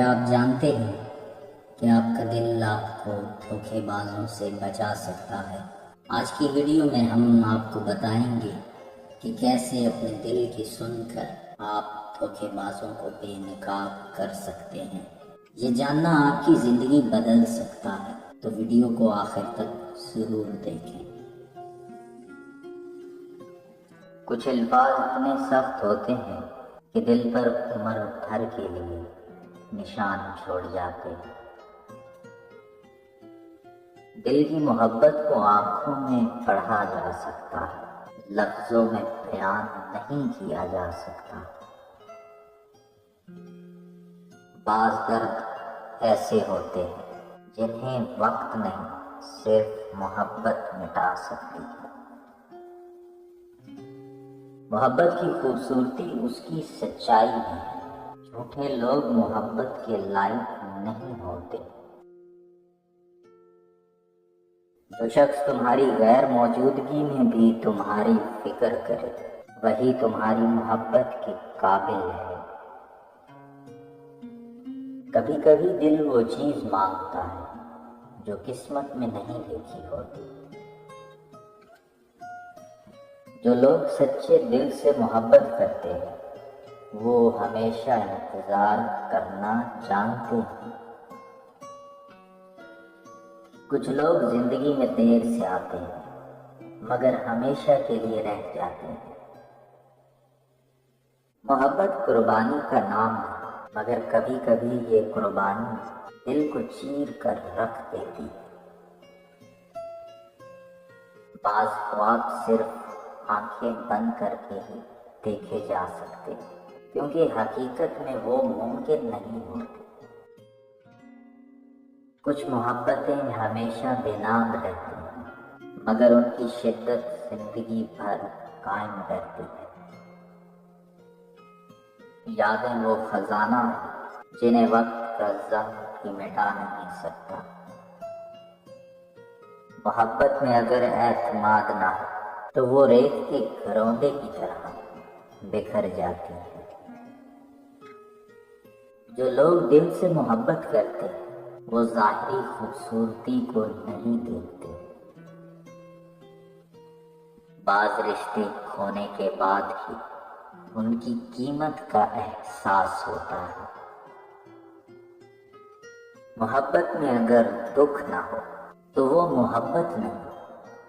کیا آپ جانتے ہیں کہ آپ کا دل آپ کو دھوکے بازوں سے بچا سکتا ہے؟ آج کی ویڈیو میں ہم آپ کو بتائیں گے کہ کیسے اپنے دل کی سن کر آپ دھوکے بازوں کو بے نقاب کر سکتے ہیں۔ یہ جاننا آپ کی زندگی بدل سکتا ہے، تو ویڈیو کو آخر تک ضرور دیکھیں۔ کچھ الفاظ اتنے سخت ہوتے ہیں کہ دل پر عمر بھر کے لیے نشان چھوڑ جاتے ہیں۔ دل کی محبت کو آنکھوں میں پڑھا جا سکتا ہے، لفظوں میں بیان نہیں کیا جا سکتا۔ بعض درد ایسے ہوتے ہیں جنہیں وقت نہیں، صرف محبت مٹا سکتی ہے۔ محبت کی خوبصورتی اس کی سچائی میں ہے۔ جھوٹے لوگ محبت کے لائق نہیں ہوتے۔ جو شخص تمہاری غیر موجودگی میں بھی تمہاری فکر کرے، وہی تمہاری محبت کے قابل ہے۔ کبھی کبھی دل وہ چیز مانگتا ہے جو قسمت میں نہیں لکھی ہوتی۔ جو لوگ سچے دل سے محبت کرتے ہیں وہ ہمیشہ انتظار کرنا جانتے ہیں۔ کچھ لوگ زندگی میں دیر سے آتے ہیں مگر ہمیشہ کے لیے رہ جاتے ہیں۔ محبت قربانی کا نام ہے، مگر کبھی کبھی یہ قربانی دل کو چیر کر رکھ دیتی ہے۔ بعض خواب صرف آنکھیں بند کر کے ہی دیکھے جا سکتے ہیں، کیونکہ حقیقت میں وہ ممکن نہیں ہوتی۔ کچھ محبتیں ہمیشہ بے نام رہتی ہیں، مگر ان کی شدت زندگی بھر قائم رہتی ہے۔ یادیں وہ خزانہ ہیں جنہیں وقت کا زخم بھی مٹا نہیں سکتا۔ محبت میں اگر اعتماد نہ ہو تو وہ ریت کے گھروندے کی طرح بکھر جاتی ہے۔ جو لوگ دل سے محبت کرتے ہیں وہ ظاہری خوبصورتی کو نہیں دیکھتے۔ بعض رشتے کھونے کے بعد ہی ان کی قیمت کا احساس ہوتا ہے۔ محبت میں اگر دکھ نہ ہو تو وہ محبت نہیں،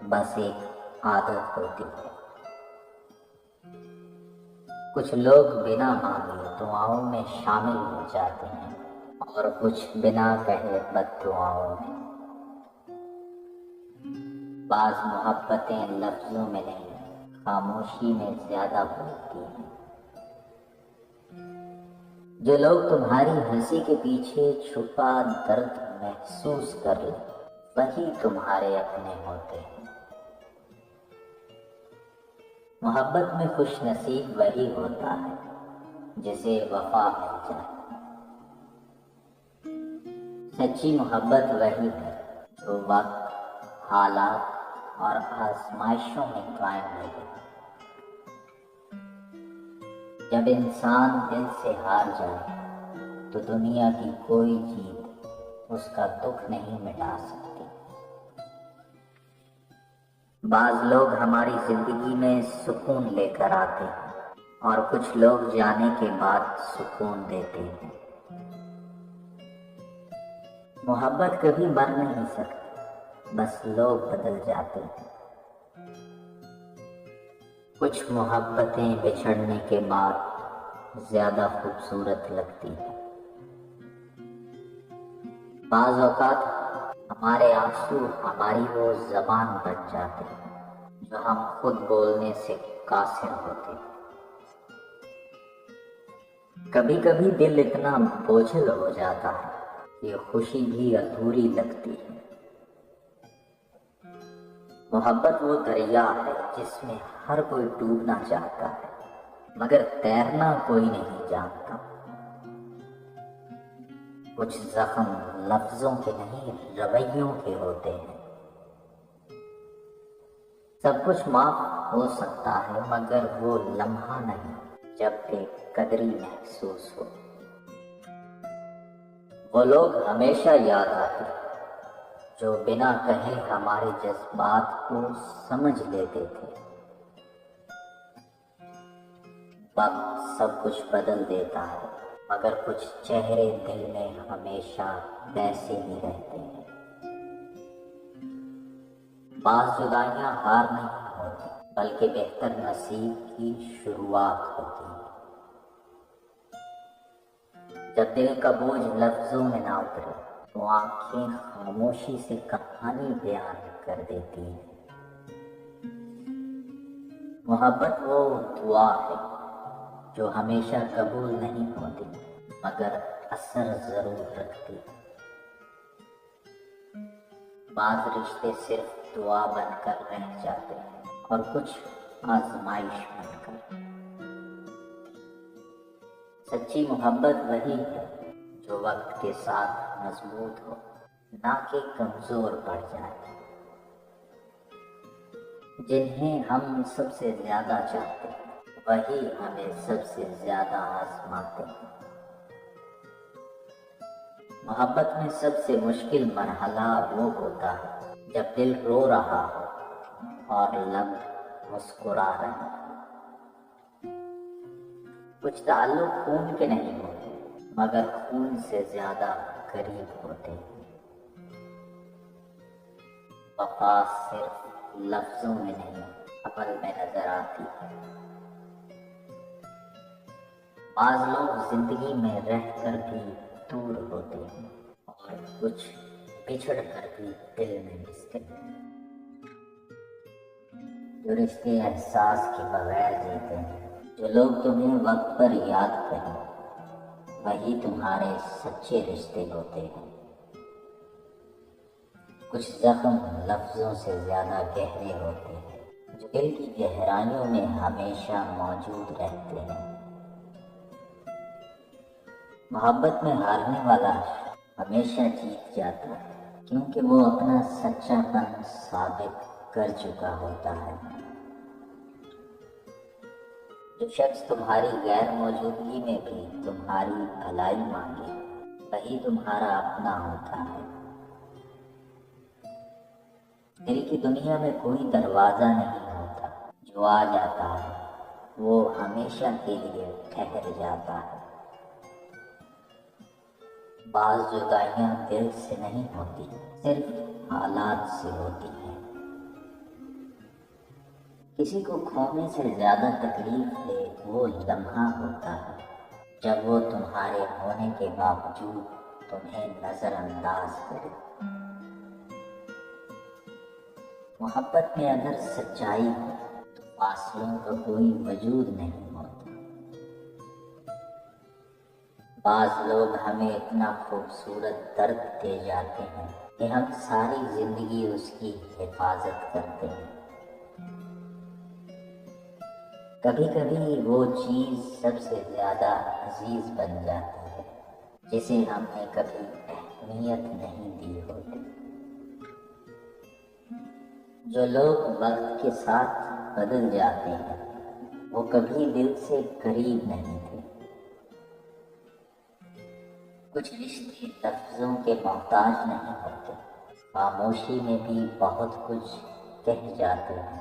بس ایک عادت ہوتی ہے۔ کچھ لوگ بنا مانگے دعاؤں میں شامل ہو جاتے ہیں اور کچھ بنا کہے بد دعاؤں میں۔ بعض محبتیں لفظوں میں نہیں، خاموشی میں زیادہ بولتی ہیں۔ جو لوگ تمہاری ہنسی کے پیچھے چھپا درد محسوس کر لیں وہی تمہارے اپنے ہوتے ہیں۔ محبت میں خوش نصیب وہی ہوتا ہے جسے وفا مل جائے۔ سچی محبت وہی ہے جو وقت، حالات اور آزمائشوں میں قائم رہے۔ جب انسان دل سے ہار جائے تو دنیا کی کوئی جیت اس کا دکھ نہیں مٹا سکتی۔ بعض لوگ ہماری زندگی میں سکون لے کر آتے ہیں اور کچھ لوگ جانے کے بعد سکون دیتے ہیں۔ محبت کبھی مر نہیں سکتی، بس لوگ بدل جاتے ہیں۔ کچھ محبتیں بچھڑنے کے بعد زیادہ خوبصورت لگتی ہیں۔ بعض اوقات ہمارے آنسو ہماری وہ زبان بن جاتے ہیں جو ہم خود بولنے سے قاصر ہوتے ہیں۔ کبھی کبھی دل اتنا بوجھل ہو جاتا ہے کہ خوشی بھی ادھوری لگتی ہے۔ محبت وہ دریا ہے جس میں ہر کوئی ڈوبنا چاہتا ہے مگر تیرنا کوئی نہیں جانتا۔ کچھ زخم لفظوں کے نہیں رویوں کے ہوتے ہیں۔ سب کچھ معاف ہو سکتا ہے مگر وہ لمحہ نہیں جب بے قدری محسوس ہو۔ وہ لوگ ہمیشہ یاد آتے جو بنا کہے ہمارے جذبات کو سمجھ لیتے تھے۔ وقت سب کچھ بدل دیتا ہے، مگر کچھ چہرے دل میں ہمیشہ ویسے ہی رہتے ہیں۔ بعض جدائیاں ہار نہیں ہوتی، بلکہ بہتر نصیب کی شروعات ہوتی ہے۔ جب دل کا بوجھ لفظوں میں نہ اترے تو آنکھیں خاموشی سے کہانی بیان کر دیتی ہیں۔ محبت وہ دعا ہے جو ہمیشہ قبول نہیں ہوتی، مگر اثر ضرور رکھتی۔ بعض رشتے صرف دعا بن کر رہ جاتے ہیں اور کچھ آزمائش بن کر۔ سچی محبت وہی ہے جو وقت کے ساتھ مضبوط ہو، نہ کہ کمزور پڑ جائے۔ جنہیں ہم سب سے زیادہ چاہتے ہیں وہی ہمیں سب سے زیادہ آزماتے ہیں۔ محبت میں سب سے مشکل مرحلہ وہ ہوتا ہے جب دل رو رہا ہو اور لب مسکرا رہے ہیں۔ کچھ تعلق خون کے نہیں ہوتے، مگر خون سے زیادہ قریب ہوتے ہیں۔ وفا صرف لفظوں میں نہیں، عمل میں نظر آتی ہے۔ بعض لوگ زندگی میں رہ کر بھی دور ہوتے ہیں اور کچھ بچھڑ کر بھی دل میں بستے ہیں۔ جو رشتے احساس کے بغیر جیتے ہیں، جو لوگ تمہیں وقت پر یاد کریں، وہی تمہارے سچے رشتے ہوتے ہیں۔ کچھ زخم لفظوں سے زیادہ گہرے ہوتے ہیں، جو دل کی گہرائیوں میں ہمیشہ موجود رہتے ہیں۔ محبت میں ہارنے والا ہمیشہ جیت جاتا ہے، کیونکہ وہ اپنا سچا پن ثابت کر چکا ہوتا ہے۔ جو شخص تمہاری غیر موجودگی میں بھی تمہاری بھلائی مانگے، وہی تمہارا اپنا ہوتا ہے۔ دل کی دنیا میں کوئی دروازہ نہیں ہوتا، جو آ جاتا ہے وہ ہمیشہ کے لیے ٹھہر جاتا ہے۔ بعض جدائیاں دل سے نہیں ہوتی، صرف حالات سے ہوتی ہیں۔ کسی کو کھونے سے زیادہ تکلیف دے وہ لمحہ ہوتا ہے جب وہ تمہارے ہونے کے باوجود تمہیں نظر انداز کرے۔ محبت میں اگر سچائی ہو تو فاصلوں کا کوئی وجود نہیں ہوتا۔ بعض لوگ ہمیں اتنا خوبصورت درد دے جاتے ہیں کہ ہم ساری زندگی اس کی حفاظت کرتے ہیں۔ کبھی کبھی وہ چیز سب سے زیادہ عزیز بن جاتی ہے جسے ہم نے کبھی اہمیت نہیں دی ہوتی۔ جو لوگ وقت کے ساتھ بدل جاتے ہیں وہ کبھی دل سے قریب نہیں تھے۔ کچھ رشتے لفظوں کے محتاج نہیں ہوتے، خاموشی میں بھی بہت کچھ کہہ جاتے ہیں۔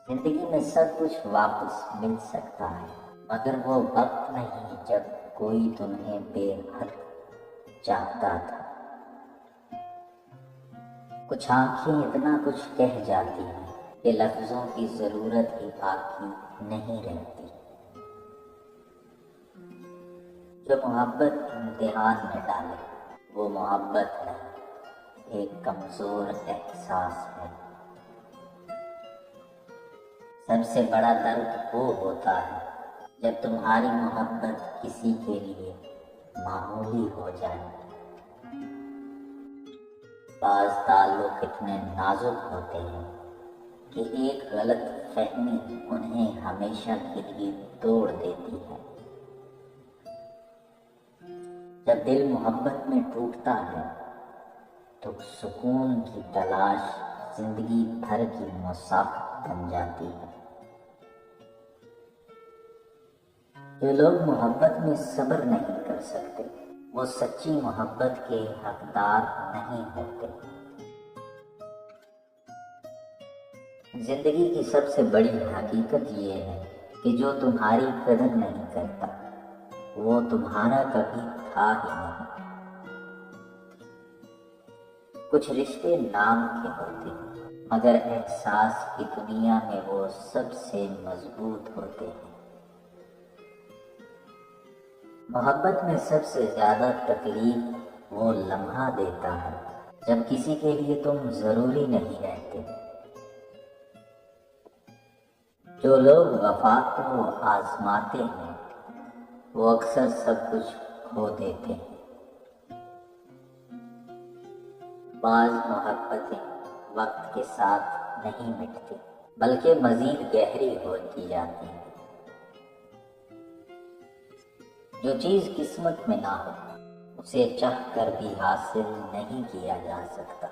زندگی میں سب کچھ واپس مل سکتا ہے، مگر وہ وقت نہیں جب کوئی تمہیں بے حد چاہتا تھا۔ کچھ آنکھیں اتنا کچھ کہہ جاتی ہیں کہ لفظوں کی ضرورت ہی باقی نہیں رہتی۔ جو محبت امتحان میں ڈالے وہ محبت نہیں، ایک کمزور احساس ہے۔ سب سے بڑا درد وہ ہوتا ہے جب تمہاری محبت کسی کے لیے معمولی ہو جائے۔ بعض تعلق اتنے نازک ہوتے ہیں کہ ایک غلط فہمی انہیں ہمیشہ کے لیے توڑ دیتی ہے۔ جب دل محبت میں ٹوٹتا ہے تو سکون کی تلاش زندگی بھر کی مسافت بن جاتی ہے۔ جو لوگ محبت میں صبر نہیں کر سکتے وہ سچی محبت کے حقدار نہیں ہوتے۔ زندگی کی سب سے بڑی حقیقت یہ ہے کہ جو تمہاری قدر نہیں کرتا وہ تمہارا کبھی تھا ہی نہیں۔ کچھ رشتے نام کے ہوتے ہیں مگر احساس کی دنیا میں وہ سب سے مضبوط ہوتے ہیں۔ محبت میں سب سے زیادہ تکلیف وہ لمحہ دیتا ہے جب کسی کے لیے تم ضروری نہیں رہتے۔ جو لوگ وفا کو آزماتے ہیں وہ اکثر سب کچھ کھو دیتے ہیں۔ بعض محبتیں وقت کے ساتھ نہیں مٹتی بلکہ مزید گہری ہوتی جاتی ہیں۔ جو چیز قسمت میں نہ ہو اسے چاہ کر بھی حاصل نہیں کیا جا سکتا۔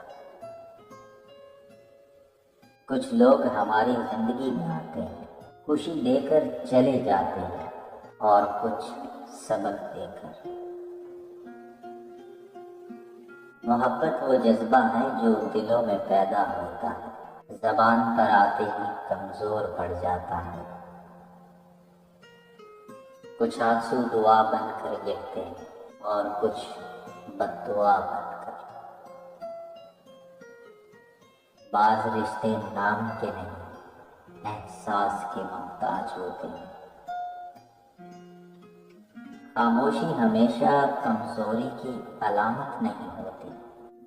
کچھ لوگ ہماری زندگی میں آتے ہیں خوشی دے کر چلے جاتے ہیں اور کچھ سبق دے کر۔ محبت وہ جذبہ ہے جو دلوں میں پیدا ہوتا ہے، زبان پر آتے ہی کمزور پڑ جاتا ہے۔ کچھ آنسو دعا بن کر گرتے ہیں اور کچھ بد دعا بن کر۔ بعض رشتے نام کے نہیں احساس کے محتاج ہوتے ہیں۔ خاموشی ہمیشہ کمزوری کی علامت نہیں ہوتی،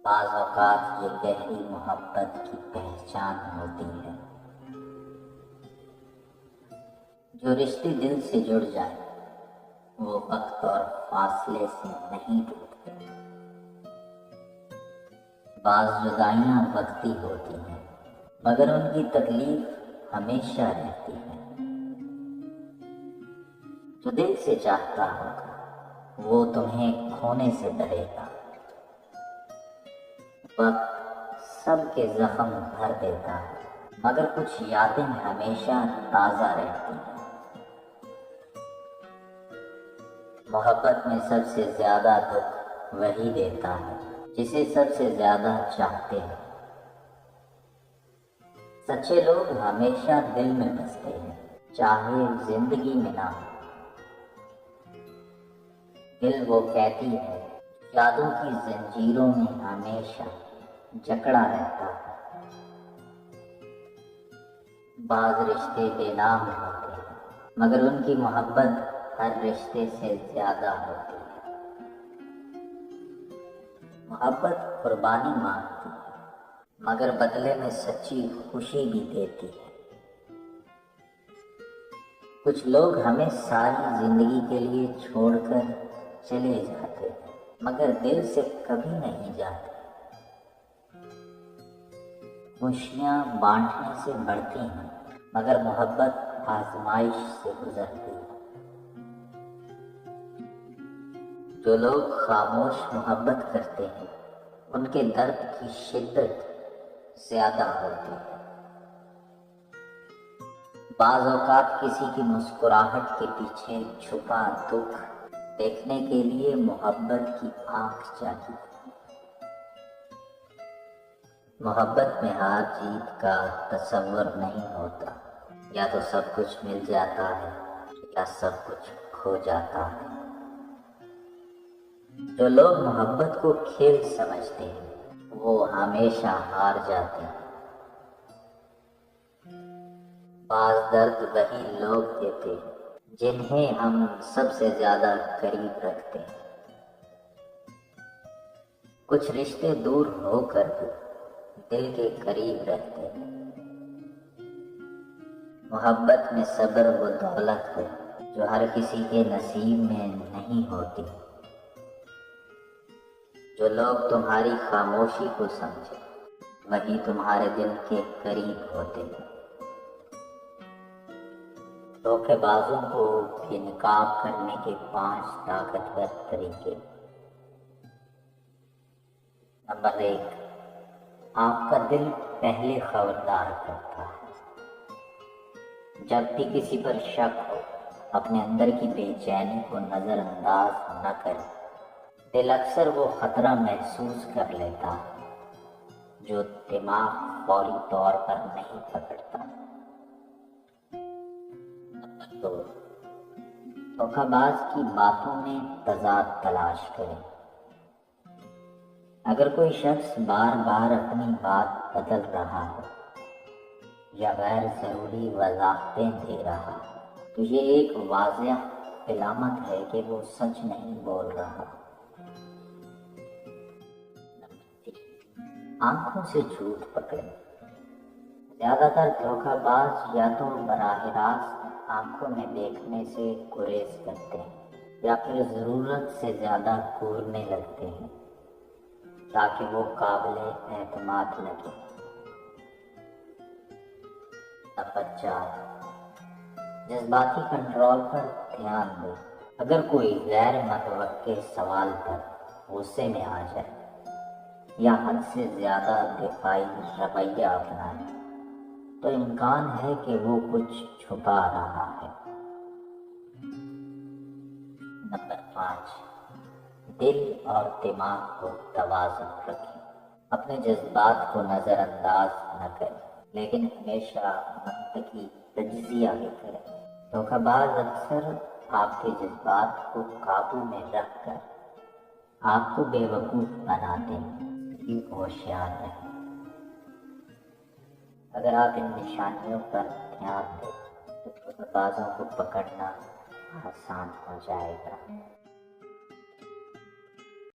بعض اوقات یہ گہری محبت کی پہچان ہوتی ہے۔ جو رشتے دل سے جڑ جائیں وہ وقت اور فاصلے سے نہیں ٹوٹتے۔ بعض جدائیاں وقتی ہوتی ہیں مگر ان کی تکلیف ہمیشہ رہتی ہے۔ جو دل سے چاہتا ہوگا وہ تمہیں کھونے سے ڈرے گا۔ وقت سب کے زخم بھر دیتا ہے مگر کچھ یادیں ہمیشہ تازہ رہتی ہیں۔ محبت میں سب سے زیادہ دکھ وہی دیتا ہے جسے سب سے زیادہ چاہتے ہیں۔ سچے لوگ ہمیشہ دل میں بستے ہیں چاہے زندگی میں نہ ہو۔ دل وہ قیدی ہے یادوں کی زنجیروں میں ہمیشہ جکڑا رہتا ہے۔ بعض رشتے بے نام ہوتے ہیں مگر ان کی محبت ہر رشتے سے زیادہ ہوتی ہے۔ محبت قربانی مانگتی ہے مگر بدلے میں سچی خوشی بھی دیتی ہے۔ کچھ لوگ ہمیں ساری زندگی کے لیے چھوڑ کر چلے جاتے ہیں مگر دل سے کبھی نہیں جاتے۔ خوشیاں بانٹنے سے بڑھتی ہیں مگر محبت آزمائش سے گزرتی ہے۔ جو لوگ خاموش محبت کرتے ہیں ان کے درد کی شدت زیادہ ہوتی ہے۔ بعض اوقات کسی کی مسکراہٹ کے پیچھے چھپا دکھ دیکھنے کے لیے محبت کی آنکھ چاہیے۔ محبت میں ہار جیت کا تصور نہیں ہوتا، یا تو سب کچھ مل جاتا ہے یا سب کچھ کھو جاتا ہے۔ جو لوگ محبت کو کھیل سمجھتے ہیں وہ ہمیشہ ہار جاتے ہیں۔ بعض درد وہی لوگ دیتے ہیں جنہیں ہم سب سے زیادہ قریب رکھتے ہیں۔ کچھ رشتے دور ہو کر بھی دل کے قریب رہتے ہیں۔ محبت میں صبر و دولت ہے جو ہر کسی کے نصیب میں نہیں ہوتی۔ جو لوگ تمہاری خاموشی کو سمجھے وہی تمہارے دل کے قریب ہوتے ہیں۔ دھوکے بازوں کو بے نقاب کرنے کے 5 طاقتور طریقے۔ نمبر 1، آپ کا دل پہلے خبردار کرتا ہے۔ جب بھی کسی پر شک ہو اپنے اندر کی بے چینی کو نظر انداز نہ کریں۔ دل اکثر وہ خطرہ محسوس کر لیتا ہے جو دماغ فوری طور پر نہیں پکڑتا۔ تو دھوکہ باز کی باتوں میں تضاد تلاش کریں۔ اگر کوئی شخص بار بار اپنی بات بدل رہا ہے یا غیر ضروری وضاحتیں دے رہا ہے تو یہ ایک واضح علامت ہے کہ وہ سچ نہیں بول رہا۔ آنکھوں سے جھوٹ پکڑیں۔ زیادہ تر دھوکہ باز یا تو براہ راست آنکھوں میں دیکھنے سے گریز کرتے ہیں یا پھر ضرورت سے زیادہ گورنے لگتے ہیں تاکہ وہ قابل اعتماد لگے۔ نمبر 4، جذباتی کنٹرول پر دھیان دیں۔ اگر کوئی غیر متوقع سوال پر غصے میں آ جائے یا حد سے زیادہ دفاعی رویہ اپنائے تو امکان ہے کہ وہ کچھ چھپا رہا ہے۔ نمبر 5، دل اور دماغ کو توازن رکھیں۔ اپنے جذبات کو نظر انداز نہ کریں لیکن ہمیشہ منطقی تجزیہ بھی کریں۔ دھوکہ باز اکثر آپ کے جذبات کو قابو میں رکھ کر آپ کو بے وقوف بناتے ہیں۔ ہوشیار رہیں۔ اگر آپ ان نشانیوں پر دھیان دیں تو دھوکہ بازوں کو پکڑنا آسان ہو جائے گا۔